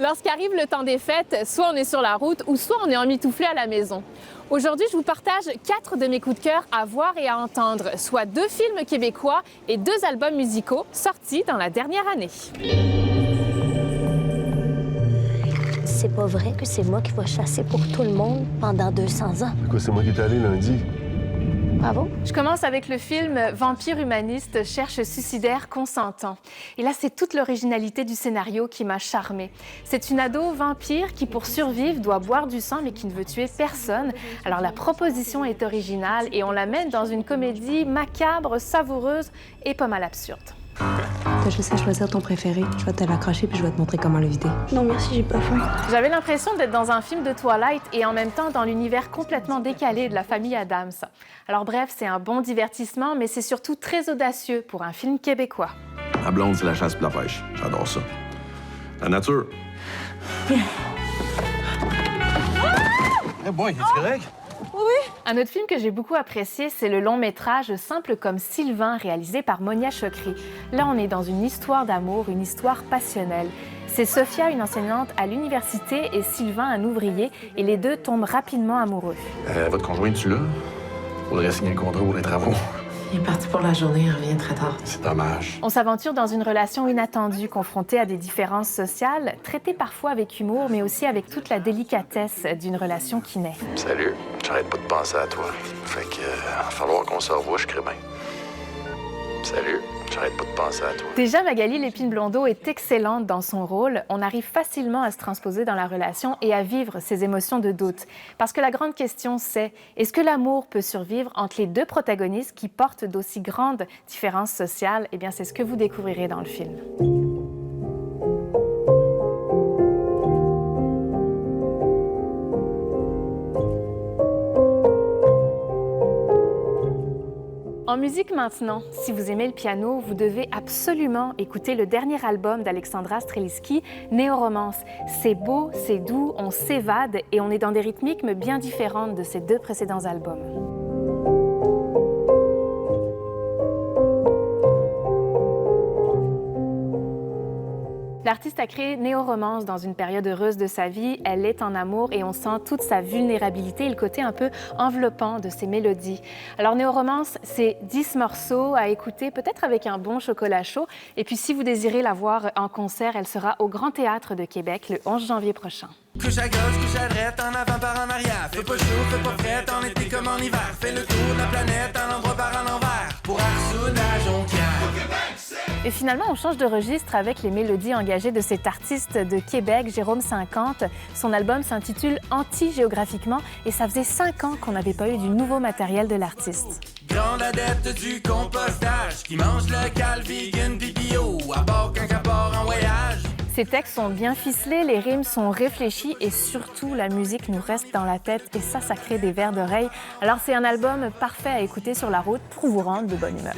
Lorsqu'arrive le temps des fêtes, soit on est sur la route ou soit on est emmitouflé à la maison. Aujourd'hui, je vous partage 4 de mes coups de cœur à voir et à entendre, soit 2 films québécois et 2 albums musicaux sortis dans la dernière année. C'est pas vrai que c'est moi qui vais chasser pour tout le monde pendant 200 ans. Quoi, c'est moi qui étais allé lundi. Bravo. Je commence avec le film Vampire humaniste cherche suicidaire consentant. Et là, c'est toute l'originalité du scénario qui m'a charmée. C'est une ado vampire qui, pour survivre, doit boire du sang mais qui ne veut tuer personne. Alors la proposition est originale et on la mène dans une comédie macabre, savoureuse et pas mal absurde. T'as juste à choisir ton préféré. Je vais te l'accrocher puis je vais te montrer comment le vider. Non, merci, j'ai pas faim. J'avais l'impression d'être dans un film de Twilight et en même temps dans l'univers complètement décalé de la famille Addams. Alors bref, c'est un bon divertissement, mais c'est surtout très audacieux pour un film québécois. Ma blonde, c'est la chasse et la pêche. J'adore ça. La nature. Eh boy, es-tu correct? Un autre film que j'ai beaucoup apprécié, c'est le long métrage Simple comme Sylvain, réalisé par Monia Chokri. Là, on est dans une histoire d'amour, une histoire passionnelle. C'est Sophia, une enseignante à l'université, et Sylvain, un ouvrier, et les deux tombent rapidement amoureux. Votre conjoint, tu là? Faudrait signer le contrat pour les travaux. Il est parti pour la journée, il revient très tard. C'est dommage. On s'aventure dans une relation inattendue, confrontée à des différences sociales, traitée parfois avec humour, mais aussi avec toute la délicatesse d'une relation qui naît. Salut. J'arrête pas de penser à toi. Fait que, va falloir qu'on se revoie, je crée bien. Salut. J'arrête pas de penser à toi. Déjà, Magali Lépine-Blondeau est excellente dans son rôle. On arrive facilement à se transposer dans la relation et à vivre ses émotions de doute. Parce que la grande question, c'est est-ce que l'amour peut survivre entre les deux protagonistes qui portent d'aussi grandes différences sociales? Eh bien, c'est ce que vous découvrirez dans le film. En musique maintenant, si vous aimez le piano, vous devez absolument écouter le dernier album d'Alexandra Strelitzky, Néo-Romance. C'est beau, c'est doux, on s'évade et on est dans des rythmiques bien différentes de ses 2 précédents albums. L'artiste a créé Néo-Romance dans une période heureuse de sa vie. Elle est en amour et on sent toute sa vulnérabilité et le côté un peu enveloppant de ses mélodies. Alors Néo-Romance, c'est 10 morceaux à écouter, peut-être avec un bon chocolat chaud. Et puis si vous désirez la voir en concert, elle sera au Grand Théâtre de Québec le 11 janvier prochain. Couche à gauche, couche à droite, en avant par en arrière. Fais pas chaud, fais pas frais, en été comme en hiver. Fais le tour de la planète, un endroit par en envers. Pour Arsenal, Jonquière. Et finalement, on change de registre avec les mélodies engagées de cet artiste de Québec, Jérôme 50. Son album s'intitule Anti-géographiquement et ça faisait 5 ans qu'on n'avait pas eu du nouveau matériel de l'artiste. Grande adepte du compostage, qui mange local, vegan, pis bio, à bord quand à bord en voyage. Ses textes sont bien ficelés, les rimes sont réfléchies et surtout, la musique nous reste dans la tête et ça crée des vers d'oreille. Alors c'est un album parfait à écouter sur la route pour vous rendre de bonne humeur.